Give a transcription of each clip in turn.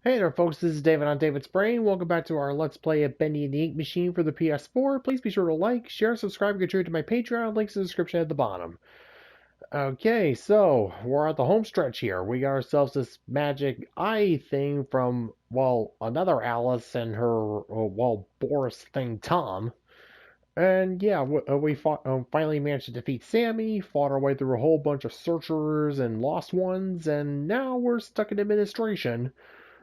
Hey there folks, this is David on David's Brain. Welcome back to our Let's Play of Bendy and the Ink Machine for the PS4. Please be sure to like, share, subscribe, and contribute to my Patreon. Links in the description at the bottom. Okay, so we're at the home stretch here. We got ourselves this magic eye thing from, well, another Alice and her, Boris thing Tom. And yeah, we finally managed to defeat Sammy, fought our way through a whole bunch of searchers and lost ones, and now we're stuck in administration.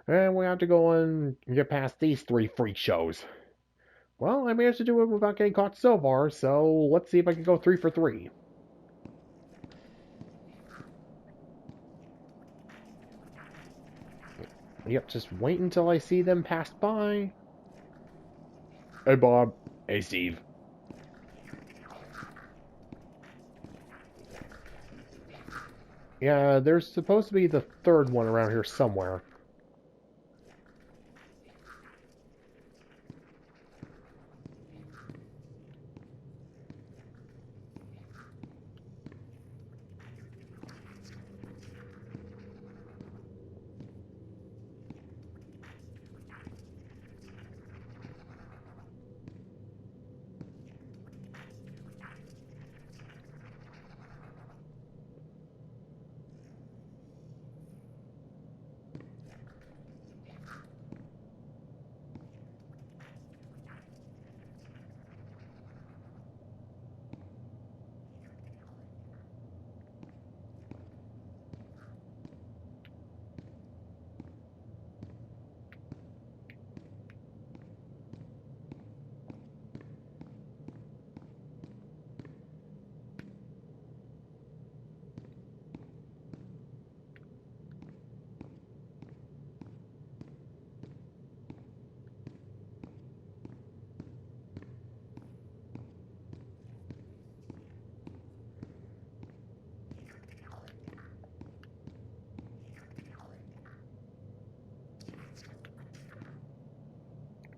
And we have to go and get past these three freak shows. Well, I managed to do it without getting caught so far, so let's see if I can go 3 for 3. Yep, just wait until I see them pass by. Hey, Bob. Hey, Steve. Yeah, there's supposed to be the third one around here somewhere.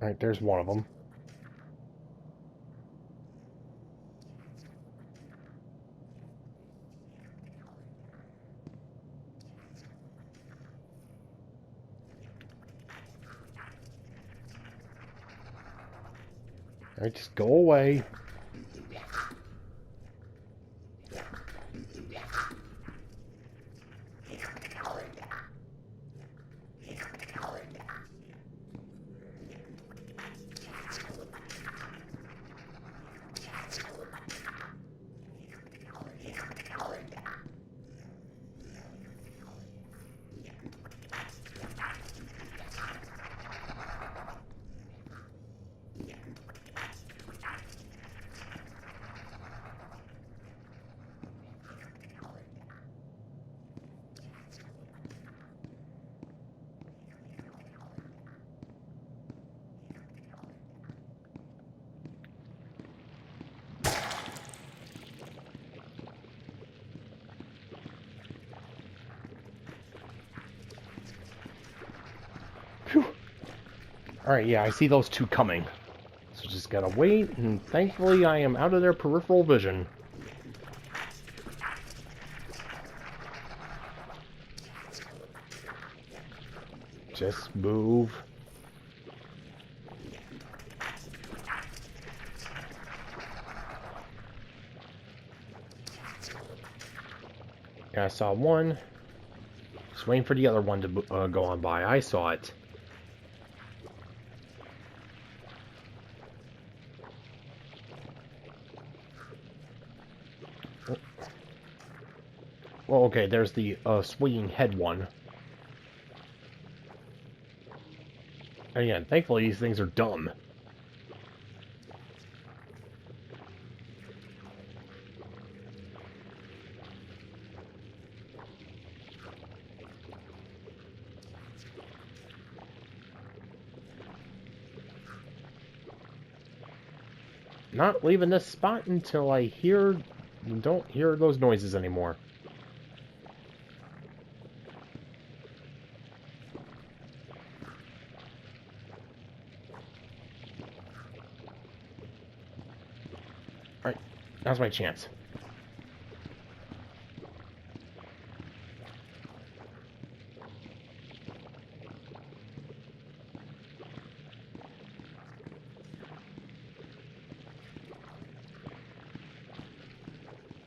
Alright, there's one of them. Alright, just go away. Alright, yeah, I see those two coming. So just gotta wait, and thankfully I am out of their peripheral vision. Just move. Yeah, I saw one. Just waiting for the other one to go on by. I saw it. Well, okay, there's the swinging head one. And again, thankfully these things are dumb. Not leaving this spot until I don't hear those noises anymore. Alright, now's my chance.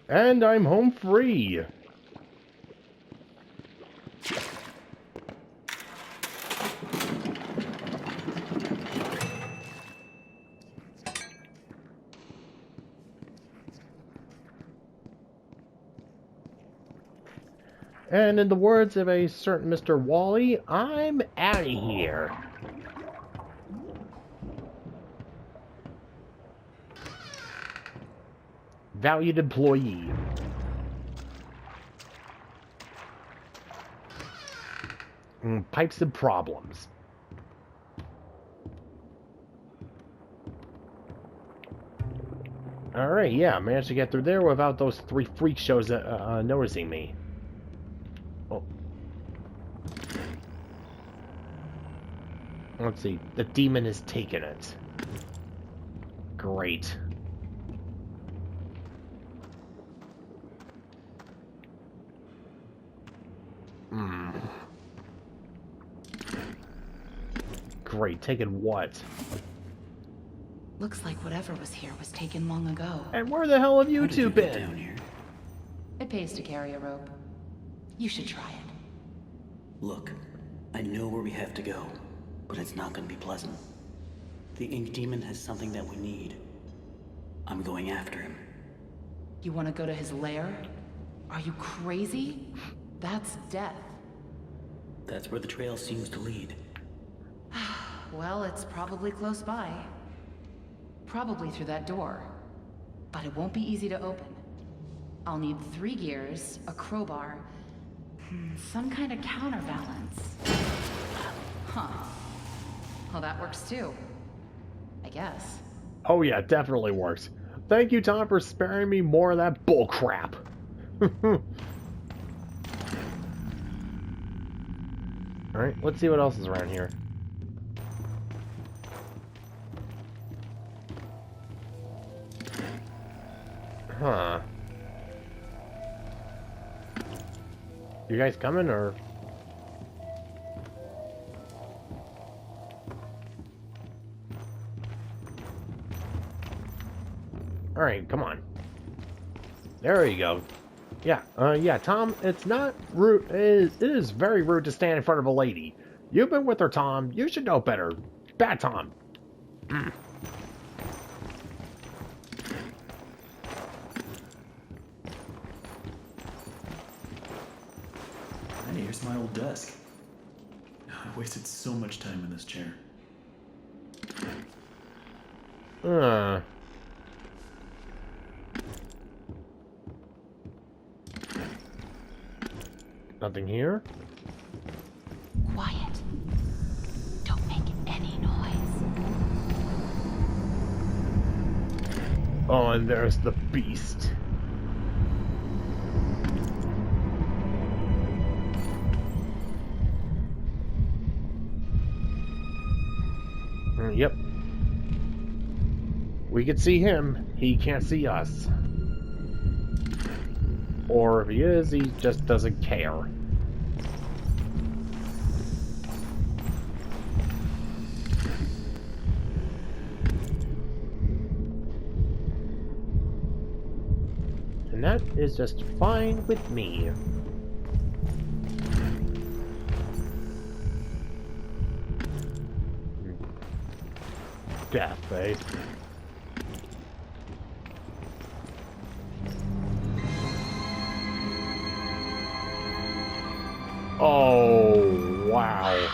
And I'm home free. And in the words of a certain Mr. Wally, I'm out of here. Valued employee. Pipes and problems. Alright, yeah, managed to get through there without those 3 freak shows noticing me. Oh. Let's see, the demon has taken it. Great. Great, taken what? Looks like whatever was here was taken long ago. And where the hell have you two been? Down here? It pays to carry a rope. You should try it. Look, I know where we have to go, but it's not gonna be pleasant. The Ink Demon has something that we need. I'm going after him. You want to go to his lair? Are you crazy? That's death. That's where the trail seems to lead. Well, it's probably close by. Probably through that door. But it won't be easy to open. I'll need 3 gears, a crowbar, some kind of counterbalance. Huh. Well, that works too. I guess. Oh yeah, definitely works. Thank you, Tom, for sparing me more of that bull crap. Alright, let's see what else is around here. Huh. You guys coming, or...? Alright, come on. There you go. Yeah, yeah, Tom, it's not rude. It is very rude to stand in front of a lady. You've been with her, Tom. You should know better. Bad Tom. And here's my old desk. I wasted so much time in this chair. Nothing here? Quiet. Don't make any noise. Oh, and there's the beast. Yep. We can see him. He can't see us. Or if he is, he just doesn't care. And that is just fine with me. Death, eh? Oh, wow.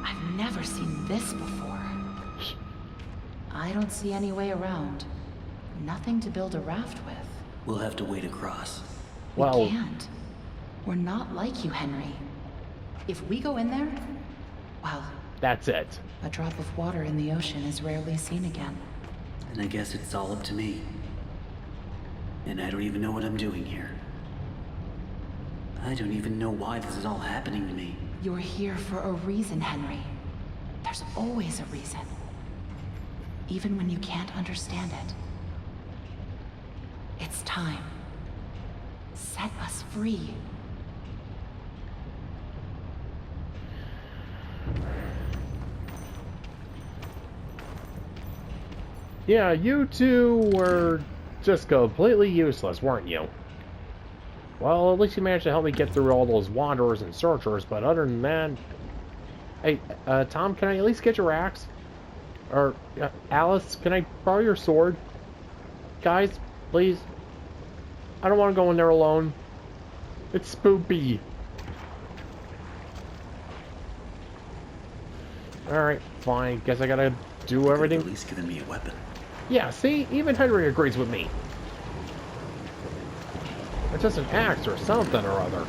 I've never seen this before. I don't see any way around. Nothing to build a raft with. We'll have to wade across. Well, We can't. We're not like you, Henry. If we go in there, well, that's it. a drop of water in the ocean is rarely seen again. And I guess it's all up to me. And I don't even know what I'm doing here. I don't even know why this is all happening to me. You're here for a reason, Henry. There's always a reason. Even when you can't understand it. It's time. Set us free. Yeah, you two were just completely useless, weren't you? Well, at least you managed to help me get through all those wanderers and searchers, but other than that... Hey, Tom, can I at least get your axe? Or, Alice, can I borrow your sword? Guys, please. I don't want to go in there alone. It's spoopy. Alright, fine. Guess I gotta do everything. At least given me a weapon. Yeah, see? Even Henry agrees with me. It's just an axe or something or other.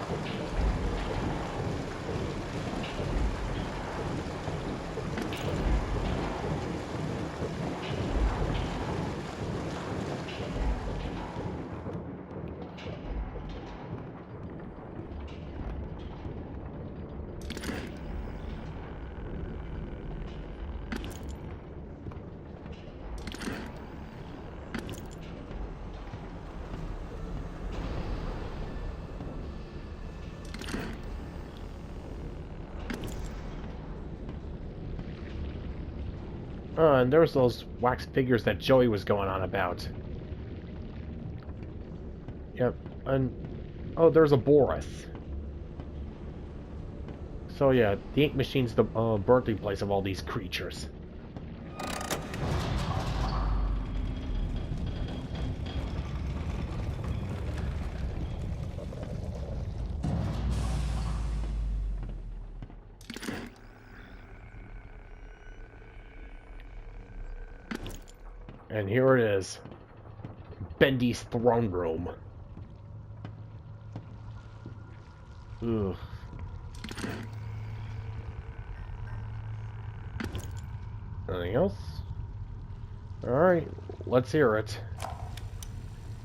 And there's those wax figures that Joey was going on about. Yep, and... Oh, there's a Boris. So yeah, the ink machine's the birthing place of all these creatures. And here it is. Bendy's throne room. Ugh. Anything else? Alright, let's hear it.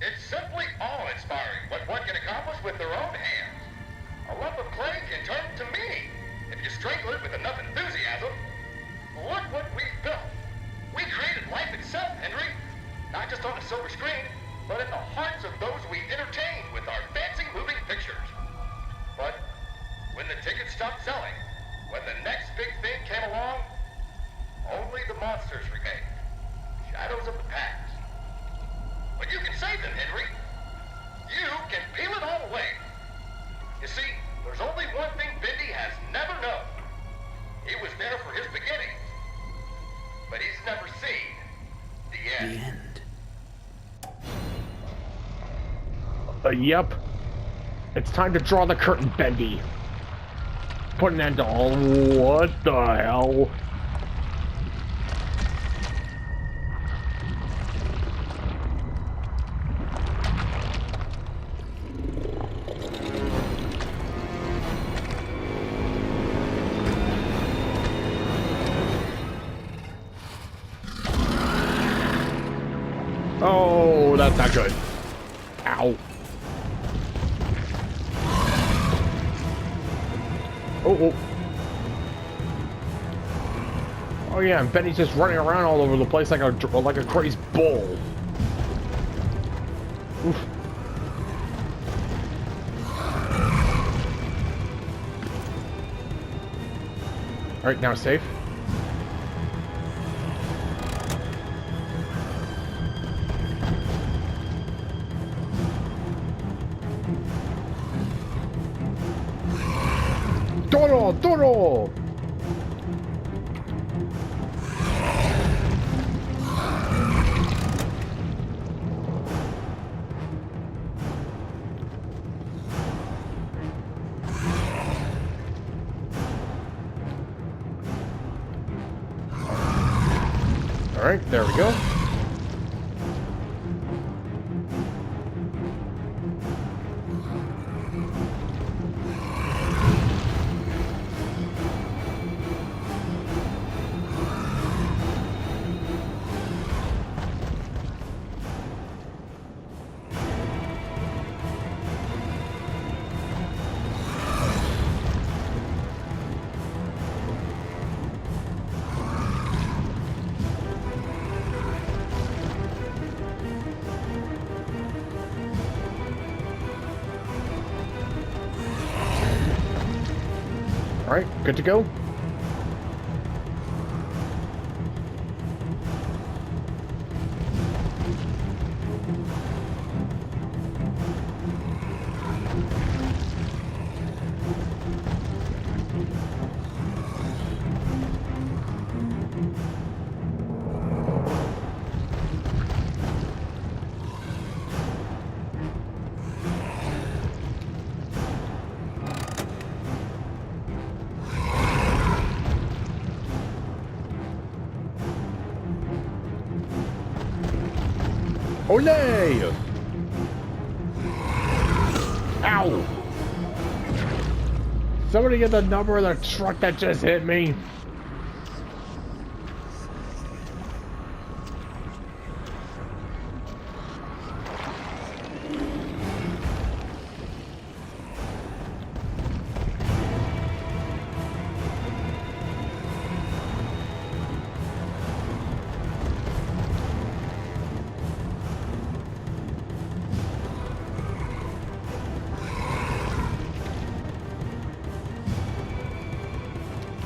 It's simply awe-inspiring what one can accomplish with their own hands. A lump of clay can turn to meaning if you strangle it with enough enthusiasm. Look what we've built. We created life itself, Henry. Not just on a silver screen, but in the hearts of those we entertain with our fancy moving pictures. But when the tickets stopped selling, when the next big thing came along, only the monsters remained. Shadows of the past. But you can save them, Henry. You can peel it all away. You see, there's only one thing Bendy has never known. He was there for his beginnings, but he's never seen the end. The end. Yep. It's time to draw the curtain, Bendy. Put an end to all... What the hell? Oh, that's not good. Ow. Oh, oh. Oh yeah, and Benny's just running around all over the place like a crazed bull. Oof. All right, now safe. Toro! Toro! Alright, there we go. Alright, good to go. Olay! Ow! Somebody get the number of the truck that just hit me.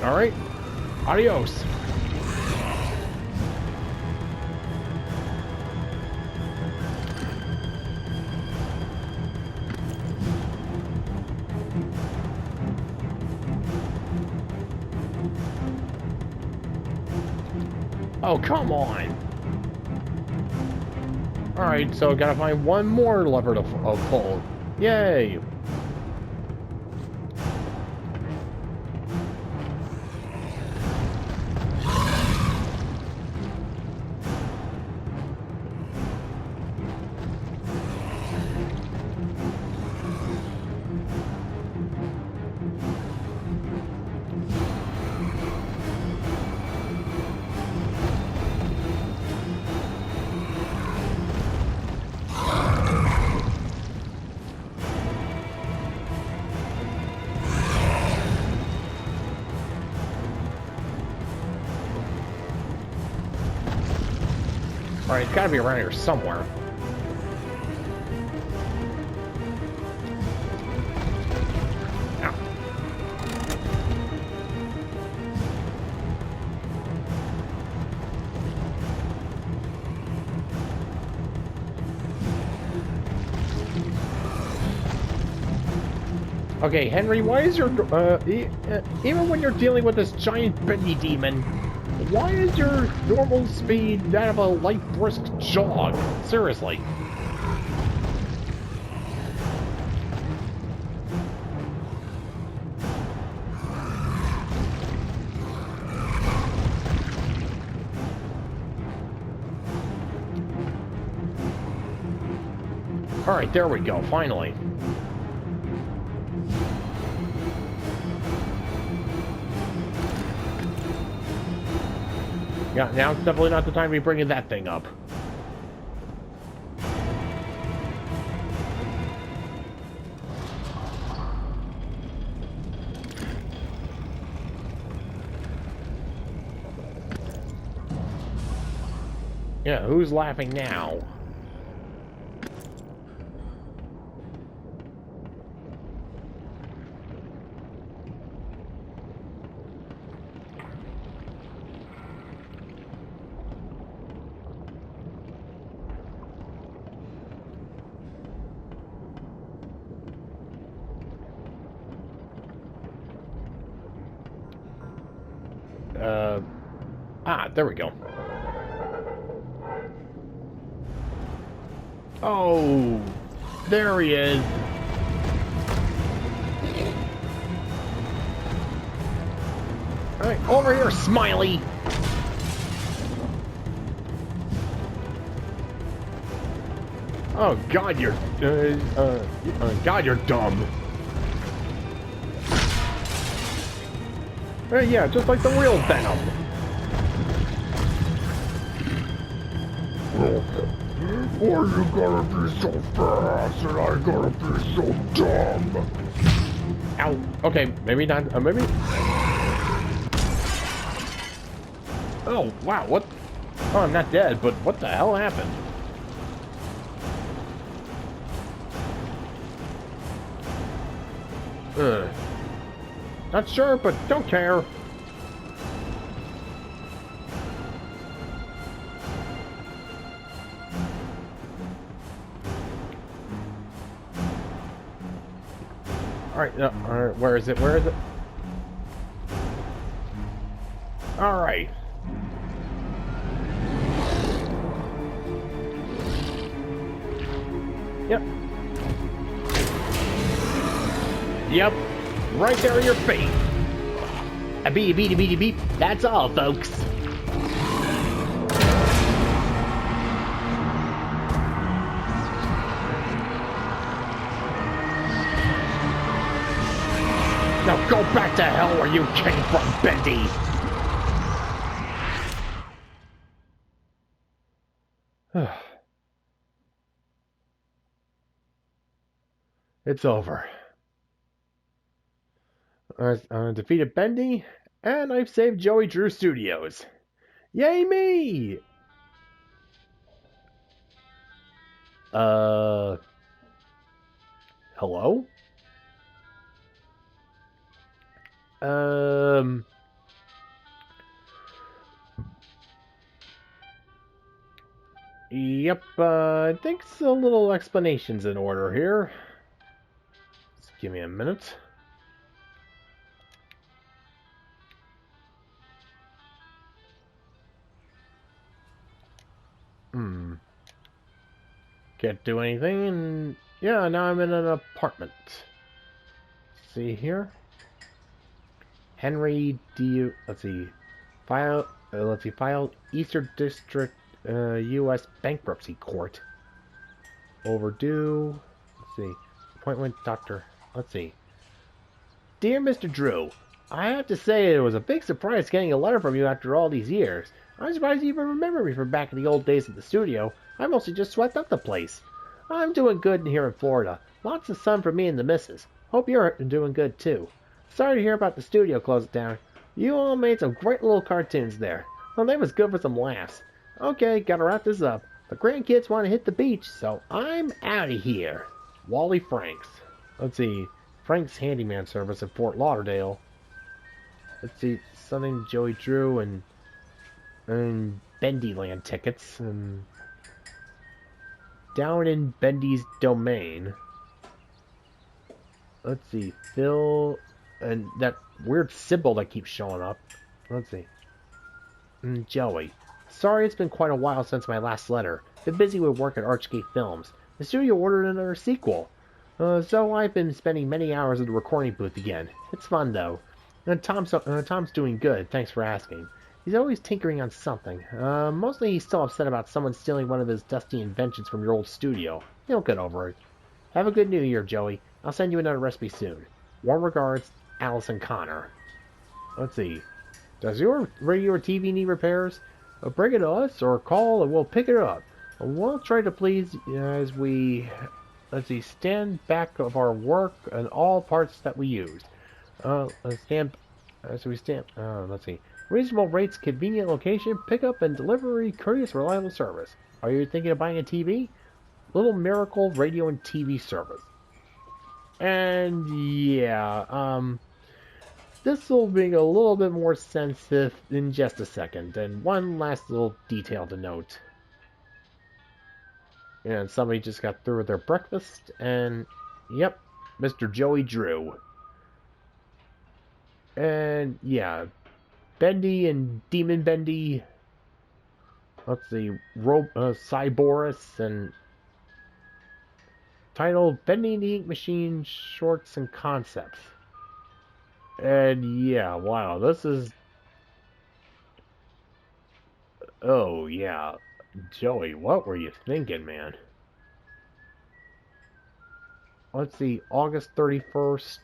All right, adios. Oh, come on. All right, so gotta find one more lever to pull. Yay. Alright, it's gotta be around here somewhere. Ow. Okay, Henry, why is your, even when you're dealing with this giant Bendy demon, why is your normal speed that of a light brisk jog? Seriously. Alright, there we go, finally. Yeah, now it's definitely not the time to be bringing that thing up. Yeah, who's laughing now? There we go. Oh, there he is. All right, over here, Smiley. Oh God, you're God, you're dumb. Yeah, just like the real Venom. Why you gotta be so fast and I gotta be so dumb? Ow. Okay, maybe not. Maybe. Oh wow! What? Oh, I'm not dead, but what the hell happened? Not sure, but don't care. Alright, where is it? Where is it? Alright. Yep. Yep. Right there in your face. A beep, beep, beep, beep. That's all, folks. Go back to hell where you came from, Bendy! It's over. I defeated Bendy, and I've saved Joey Drew Studios. Yay me! Hello? Yep, I think a little explanation's in order here. Just give me a minute. Can't do anything, and yeah, now I'm in an apartment. See here? Henry D. Let's see. File Eastern District, U.S. Bankruptcy Court. Overdue. Let's see. Appointment, doctor. Let's see. Dear Mr. Drew, I have to say it was a big surprise getting a letter from you after all these years. I'm surprised you even remember me from back in the old days at the studio. I mostly just swept up the place. I'm doing good here in Florida. Lots of sun for me and the missus. Hope you're doing good too. Sorry to hear about the studio closing down. You all made some great little cartoons there. Well, they was good for some laughs. Okay, gotta wrap this up. The grandkids want to hit the beach, so I'm out of here. Wally Franks. Let's see. Frank's handyman service in Fort Lauderdale. Let's see. Something Joey Drew and Bendyland tickets. And down in Bendy's domain. Let's see. Phil and that weird symbol that keeps showing up. Let's see. Joey. Sorry it's been quite a while since my last letter. Been busy with work at Archgate Films. The studio ordered another sequel. So I've been spending many hours at the recording booth again. It's fun though. And Tom's doing good, thanks for asking. He's always tinkering on something. Mostly he's still upset about someone stealing one of his dusty inventions from your old studio. He'll get over it. Have a good New Year, Joey. I'll send you another recipe soon. Warm regards, Allison Connor. Let's see. Does your radio or TV need repairs? Bring it to us or call and we'll pick it up. We'll try to please as we, let's see, stand back of our work and all parts that we use. Let's see. Reasonable rates, convenient location, pickup and delivery, courteous, reliable service. Are you thinking of buying a TV? Little Miracle Radio and TV service. And yeah, this will make a little bit more sense in just a second. And one last little detail to note. And somebody just got through with their breakfast, and yep, Mr. Joey Drew. And yeah, Bendy and Demon Bendy. Let's see, Cyborus and titled Bendy and the Ink Machine Shorts and Concepts. And yeah, wow, this is. Oh yeah. Joey, what were you thinking, man? Let's see, August 31st,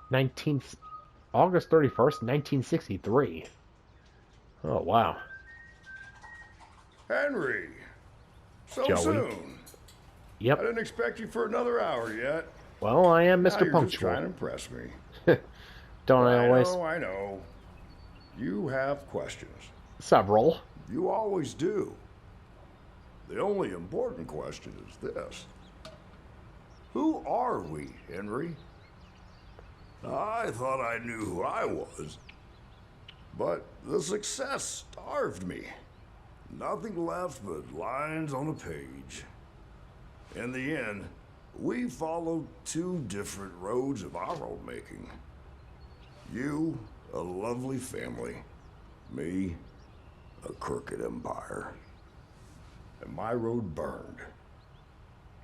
1963. Oh, wow. Henry, so Joey. soon. Yep. I didn't expect you for another hour yet. Well, I am Now Mr. you're Punctual. just trying to impress me. Don't I always? I know. You have questions. Several. You always do. The only important question is this. Who are we, Henry? I thought I knew who I was. But the success starved me. Nothing left but lines on a page. In the end, we followed two different roads of our own making. You, a lovely family. Me, a crooked empire. And my road burned.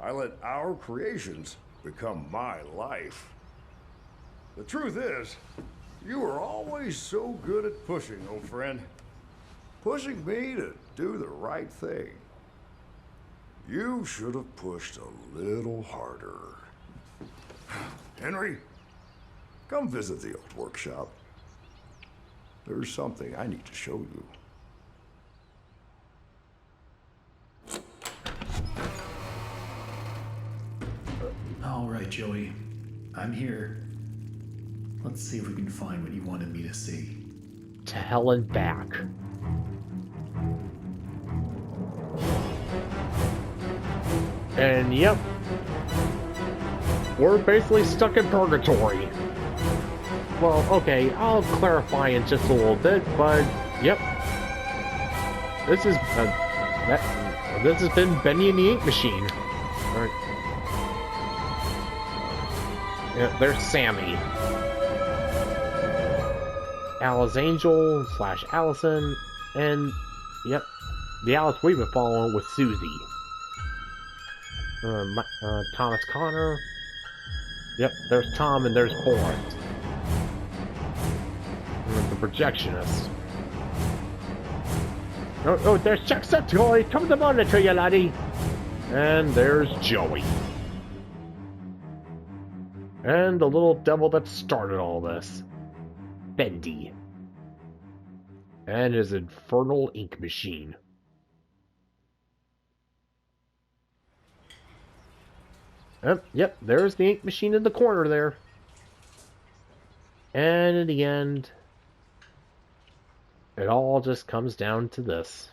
I let our creations become my life. The truth is, you were always so good at pushing, old friend. Pushing me to do the right thing. You should have pushed a little harder. Henry, Come visit the old workshop. There's something I need to show you. All right, Joey. I'm here. Let's see if we can find what you wanted me to see. To hell and back. And yep, we're basically stuck in purgatory. Well, okay, I'll clarify in just a little bit, but yep, this is this has been Bendy and the Ink Machine. All right. Yeah, there's Sammy, Alice Angel / Allison, and yep, the Alice we've been following with Susie. Thomas Connor. Yep, there's Tom and there's Forrest. And the projectionist. Oh, there's Jacksepticeye! Come to monitor you, laddie! And there's Joey. And the little devil that started all this. Bendy. And his infernal ink machine. Yep, there's the ink machine in the corner there. And in the end, it all just comes down to this.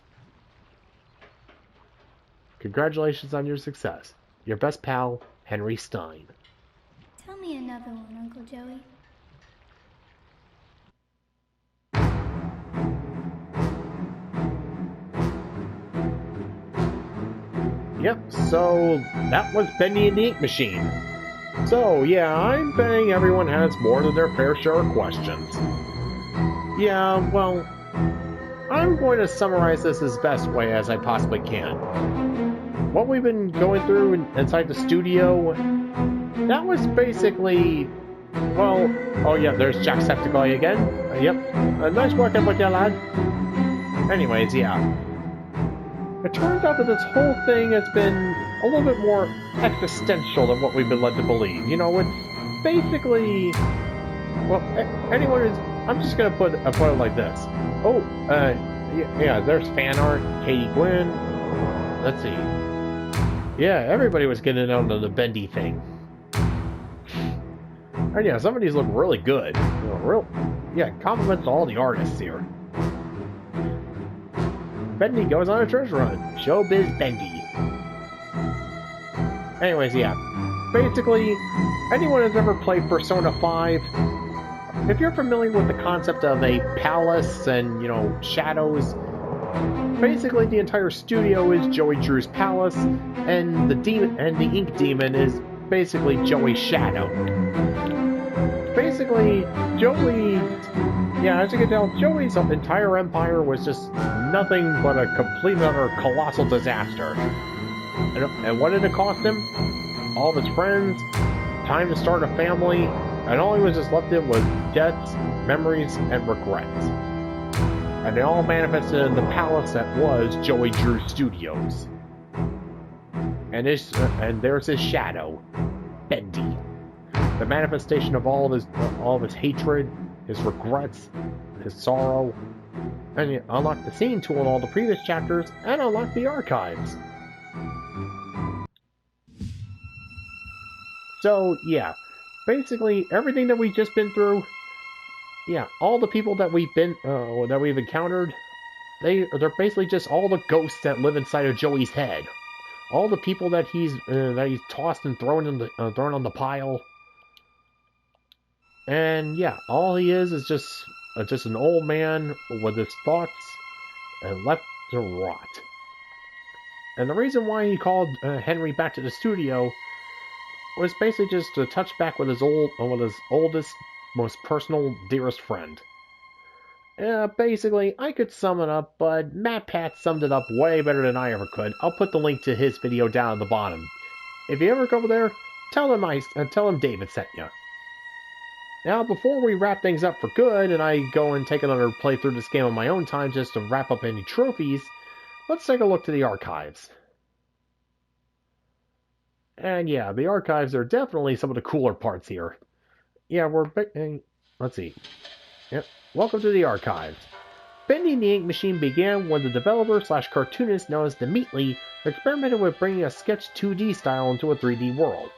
Congratulations on your success. Your best pal, Henry Stein. Tell me another one, Uncle Joey. Yep, so that was Bendy and the Ink Machine. So, yeah, I'm betting everyone has more than their fair share of questions. Yeah, well, I'm going to summarize this as best way as I possibly can. What we've been going through inside the studio, that was basically, well, oh yeah, there's Jacksepticeye again. Yep, nice working with you, lad. Anyways, yeah. It turns out that this whole thing has been a little bit more existential than what we've been led to believe. You know, it's basically, well, anyone is, I'm just going to put it like this. Oh, yeah, there's fan art, Katie Gwynn. Let's see. Yeah, everybody was getting out of the Bendy thing. And yeah, some of these look really good. Yeah, compliments to all the artists here. Bendy goes on a treasure hunt. Showbiz Bendy. Anyways, yeah. Basically, anyone who's ever played Persona 5, if you're familiar with the concept of a palace and, you know, shadows, basically the entire studio is Joey Drew's palace, and the demon and the ink demon is basically Joey's shadow. Basically, Joey, yeah, as you can tell, Joey's entire empire was just nothing but a complete and utter colossal disaster. And what did it cost him? All of his friends, time to start a family, and all he was just left in was debts, memories, and regrets. And they all manifested in the palace that was Joey Drew Studios. And there's his shadow, Bendy. The manifestation of all of his hatred, his regrets, his sorrow, and you unlock the scene tool in all the previous chapters, and unlock the archives. So yeah, basically everything that we've just been through, yeah, all the people that we've encountered, they're basically just all the ghosts that live inside of Joey's head. All the people that he's tossed and thrown on the pile. And yeah, all he is just an old man with his thoughts and left to rot. And the reason why he called Henry back to the studio was basically just to touch back with his oldest, most personal, dearest friend. Basically, I could sum it up, but Matt Pat summed it up way better than I ever could. I'll put the link to his video down at the bottom. If you ever go over there, tell him David sent you. Now, before we wrap things up for good, and I go and take another playthrough of this game on my own time just to wrap up any trophies, let's take a look to the archives. And yeah, the archives are definitely some of the cooler parts here. Yeah, let's see. Yep. Welcome to the archives. Bendy and the Ink Machine began when the developer/cartoonist known as theMeatly experimented with bringing a sketch 2D style into a 3D world.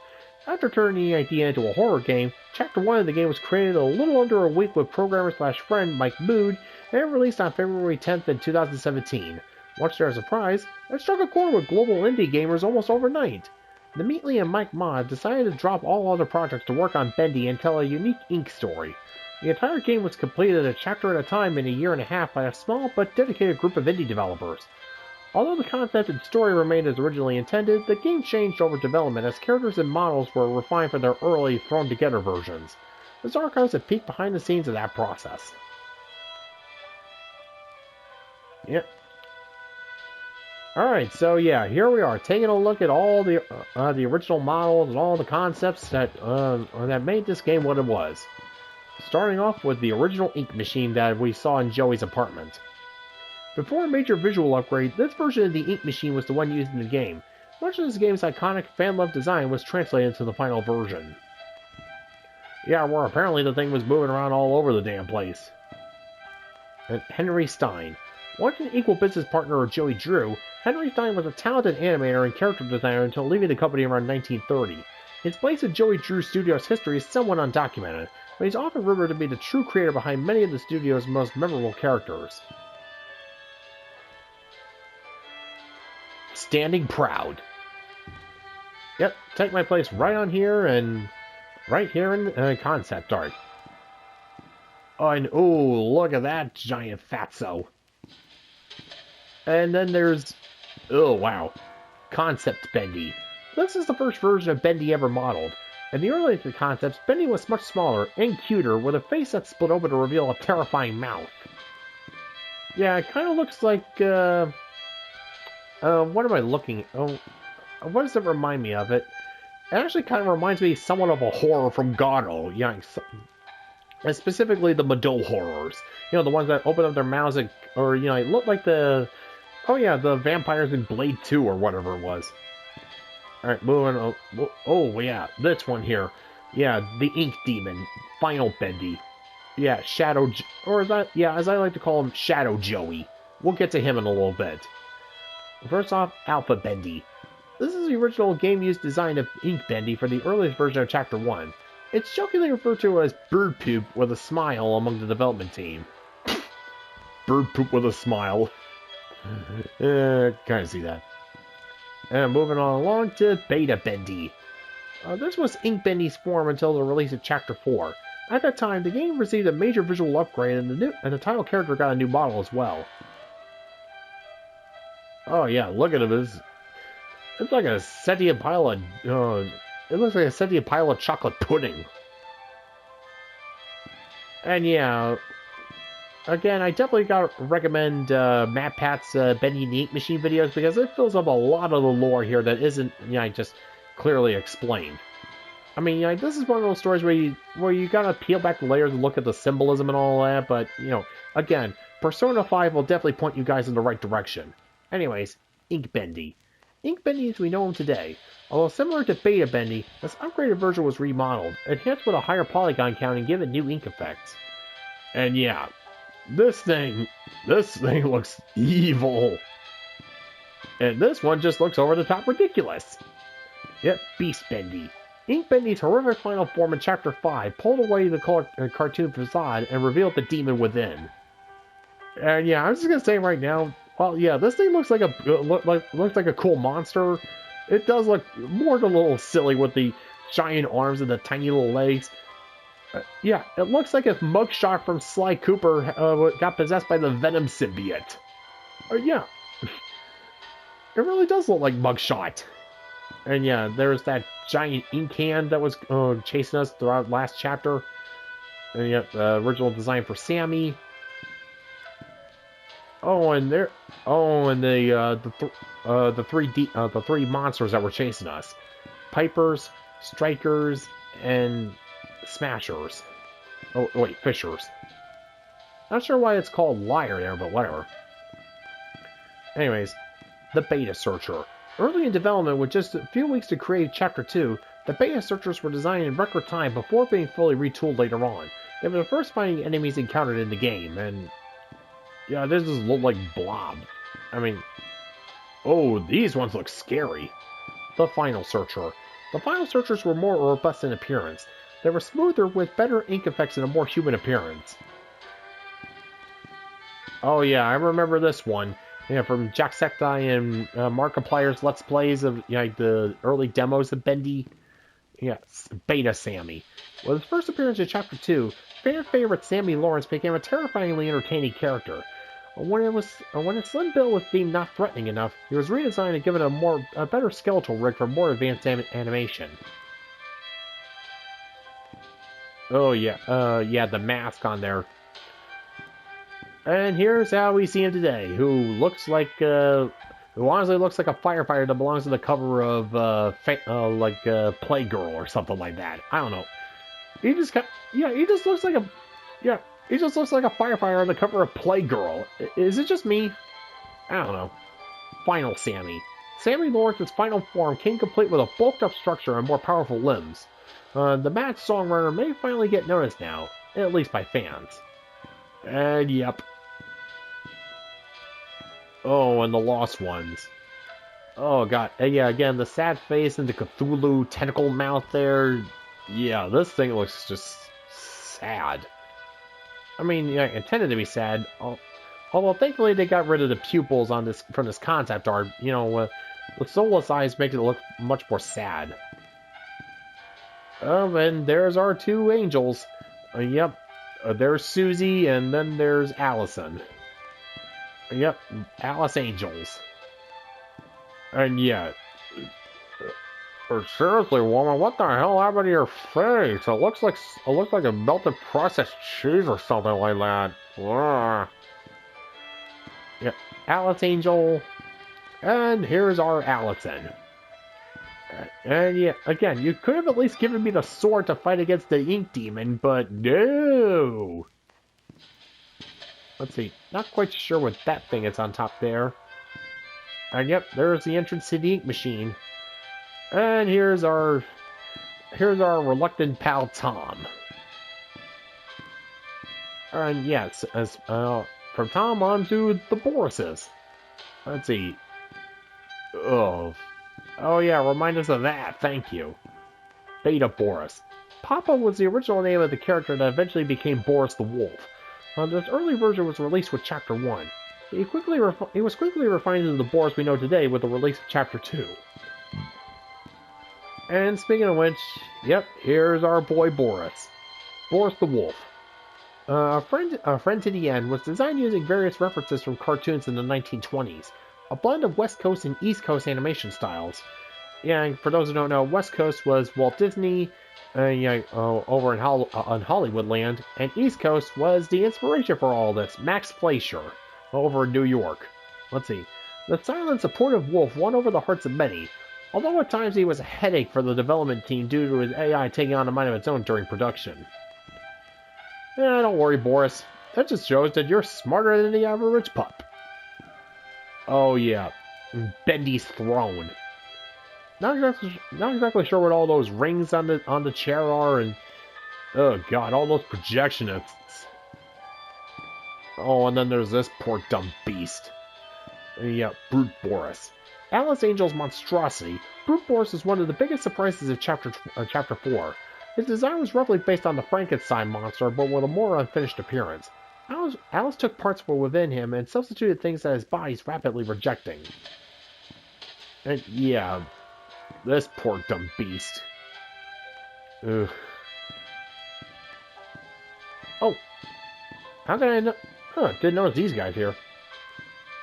After turning the idea into a horror game, Chapter 1 of the game was created a little under a week with programmer/friend Mike Mood and released on February 10th in 2017. Much to their surprise, it struck a chord with global indie gamers almost overnight. theMeatly and Mike Mod decided to drop all other projects to work on Bendy and tell a unique Ink story. The entire game was completed a chapter at a time in a year and a half by a small but dedicated group of indie developers. Although the concept and story remained as originally intended, the game changed over development as characters and models were refined from their early, thrown-together versions. This archive is a peek behind the scenes of that process. Yep. Alright, so yeah, here we are, taking a look at all the original models and all the concepts that made this game what it was. Starting off with the original Ink Machine that we saw in Joey's apartment. Before a major visual upgrade, this version of the Ink Machine was the one used in the game. Much of this game's iconic fan-loved design was translated into the final version. Yeah, where apparently the thing was moving around all over the damn place. And Henry Stein. Once an equal business partner of Joey Drew, Henry Stein was a talented animator and character designer until leaving the company around 1930. His place in Joey Drew's studio's history is somewhat undocumented, but he's often rumored to be the true creator behind many of the studio's most memorable characters. Standing proud. Yep, take my place right on here and right here in concept art. Oh, and oh, look at that giant fatso. And then there's, oh wow, Concept Bendy. This is the first version of Bendy ever modeled. In the earlier concepts, Bendy was much smaller and cuter, with a face that split open to reveal a terrifying mouth. Yeah, it kind of looks like, what am I looking? Oh, what does it remind me of? It actually kind of reminds me somewhat of a horror from Godot. Yeah, and specifically the Mado horrors. You know, the ones that open up their mouths and, or, you know, it looked like the, oh yeah, the vampires in Blade 2 or whatever it was. Alright, moving on. Oh yeah, this one here. Yeah, the Ink Demon. Final Bendy. Yeah, or is that, yeah, as I like to call him, Shadow Joey. We'll get to him in a little bit. First off, Alpha Bendy. This is the original game-used design of Ink Bendy for the earliest version of Chapter 1. It's jokingly referred to as Bird Poop with a smile among the development team. Bird Poop with a smile. Kind of see that. And moving on along to Beta Bendy. This was Ink Bendy's form until the release of Chapter 4. At that time, the game received a major visual upgrade, and the title character got a new model as well. Oh yeah, look at him. It's like a sentient pile of, it looks like a sentient pile of chocolate pudding. And yeah, again, I definitely gotta recommend Matt Pat's Bendy and the Ink Machine videos, because it fills up a lot of the lore here that isn't, you know, just clearly explained. I mean, you know, this is one of those stories where you gotta peel back the layers and look at the symbolism and all that, but, you know, again, Persona 5 will definitely point you guys in the right direction. Anyways, Ink Bendy. Ink Bendy as we know him today. Although similar to Beta Bendy, this upgraded version was remodeled, enhanced with a higher polygon count and given new ink effects. And yeah, this thing looks evil. And this one just looks over the top ridiculous. Yep, Beast Bendy. Ink Bendy's horrific final form in Chapter 5 pulled away the cartoon facade and revealed the demon within. And yeah, I'm just gonna say right now, well, yeah, this thing looks like a cool monster. It does look more than a little silly with the giant arms and the tiny little legs. Yeah, it looks like if Mugshot from Sly Cooper got possessed by the Venom symbiote. Yeah, it really does look like Mugshot. And yeah, there's that giant ink hand that was chasing us throughout last chapter. And yeah, the original design for Sammy. The three monsters that were chasing us: Pipers, Strikers, and Smashers. Oh wait, Fishers. Not sure why it's called Liar there, but whatever. Anyways, the Beta Searcher. Early in development, with just a few weeks to create Chapter 2, The beta searchers were designed in record time before being fully retooled later on. They were the first fighting enemies encountered in the game, and yeah, this just look like blob. I mean, oh, these ones look scary. The final searcher. The final searchers were more robust in appearance. They were smoother with better ink effects and a more human appearance. Oh yeah, I remember this one. Yeah, from Jacksepticeye and Markiplier's Let's Plays of the early demos of Bendy. Yes, Beta Sammy. With his first appearance in Chapter 2, fan favorite Sammy Lawrence became a terrifyingly entertaining character. When its slim build was deemed not threatening enough, he was redesigned and given a better skeletal rig for more advanced animation. Oh yeah, yeah, the mask on there. And here's how we see him today, who honestly looks like a firefighter that belongs to the cover of Playgirl or something like that. I don't know. He just looks like a firefighter on the cover of Playgirl. Is it just me? I don't know. Final Sammy. Sammy Lawrence's final form came complete with a bulked up structure and more powerful limbs. The Mad Songwriter may finally get noticed now, at least by fans. And yep. Oh, and the Lost Ones. Oh god, yeah, again, the sad face and the Cthulhu tentacle mouth there. Yeah, this thing looks just sad. I mean, yeah, intended to be sad. Although thankfully they got rid of the pupils from this concept art. With soulless eyes makes it look much more sad. And there's our two angels. Yep, there's Susie, and then there's Allison. Yep, Alice Angels. And yeah, seriously, woman, what the hell happened to your face? It looks like a melted processed cheese or something like that. Ugh. Yeah, Alice Angel, and here's our Allison. And yeah, again, you could have at least given me the sword to fight against the Ink Demon, but no. Let's see, not quite sure what that thing is on top there. And yep, there's the entrance to the ink machine. And here's our reluctant pal Tom. And yes, from Tom on to the Borises. Let's see. Oh yeah, remind us of that. Thank you. Beta Boris. Papa was the original name of the character that eventually became Boris the Wolf. This early version was released with Chapter 1. He was quickly refined into the Boris we know today with the release of Chapter 2. And speaking of which, yep, here's our boy Boris. Boris the Wolf. A Friend to the End was designed using various references from cartoons in the 1920s. A blend of West Coast and East Coast animation styles. Yeah, and for those who don't know, West Coast was Walt Disney, over in Hollywood land, and East Coast was the inspiration for all this, Max Fleischer, over in New York. Let's see. The silent, supportive Wolf won over the hearts of many, although at times he was a headache for the development team due to his AI taking on a mind of its own during production. Yeah, don't worry, Boris. That just shows that you're smarter than the average pup. Oh yeah, Bendy's throne. Not exactly sure what all those rings on the chair are, and oh god, all those projectionists. Oh, and then there's this poor dumb beast. And yeah, Brute Boris. Alice Angel's monstrosity. Brute Boris is one of the biggest surprises of Chapter 4. His design was roughly based on the Frankenstein monster, but with a more unfinished appearance. Alice took parts from within him and substituted things that his body's rapidly rejecting. And yeah, this poor dumb beast. Ugh. Oh, how did I know? Huh, didn't notice these guys here.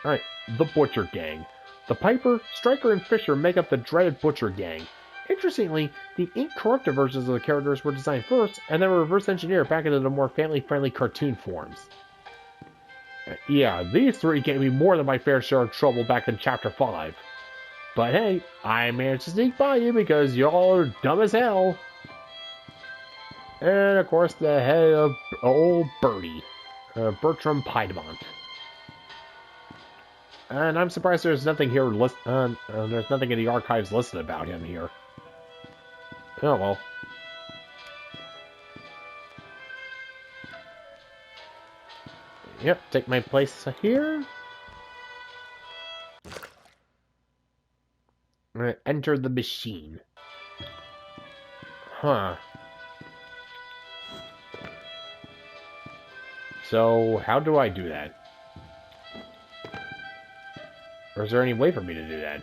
Alright, the Butcher Gang. The Piper, Striker, and Fisher make up the dreaded Butcher Gang. Interestingly, the ink-corrupted versions of the characters were designed first, and then were reverse-engineered back into the more family-friendly cartoon forms. Yeah, these three gave me more than my fair share of trouble back in Chapter 5. But hey, I managed to sneak by you because y'all are dumb as hell. And of course, the head of old Birdie, Bertram Piedmont. And I'm surprised there's nothing here there's nothing in the archives listed about him here. Oh well. Yep, take my place here. I'm gonna enter the machine. Huh. So, how do I do that? Or is there any way for me to do that?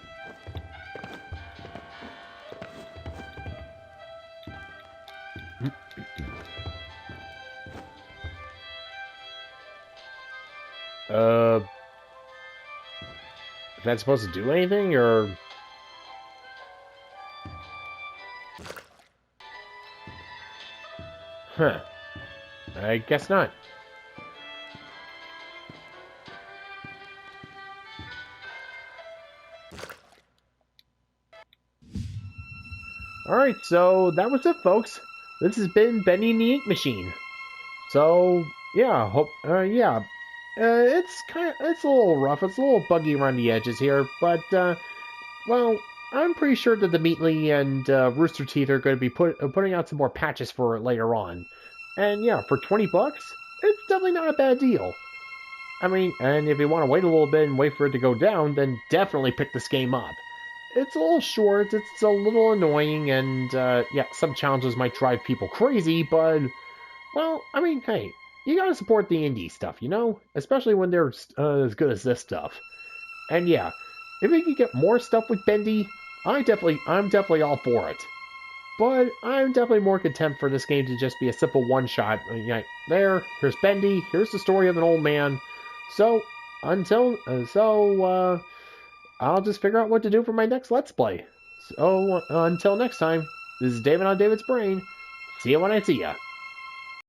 Is that supposed to do anything, or... Huh. I guess not. Alright, so that was it, folks. This has been Bendy and the Ink Machine. So, yeah, it's a little rough, it's a little buggy around the edges here, but, well, I'm pretty sure that theMeatly and Rooster Teeth are going to be putting out some more patches for it later on. And yeah, for 20 bucks, it's definitely not a bad deal. I mean, and if you want to wait a little bit and wait for it to go down, then definitely pick this game up. It's a little short, it's a little annoying, and yeah, some challenges might drive people crazy, but, well, I mean, hey, you gotta support the indie stuff, you know? Especially when they're as good as this stuff. And yeah, if we could get more stuff with Bendy, I'm definitely all for it. But I'm definitely more content for this game to just be a simple one-shot. Here's Bendy, here's the story of an old man. So, I'll just figure out what to do for my next Let's Play. So, until next time, this is David on David's Brain. See you when I see ya.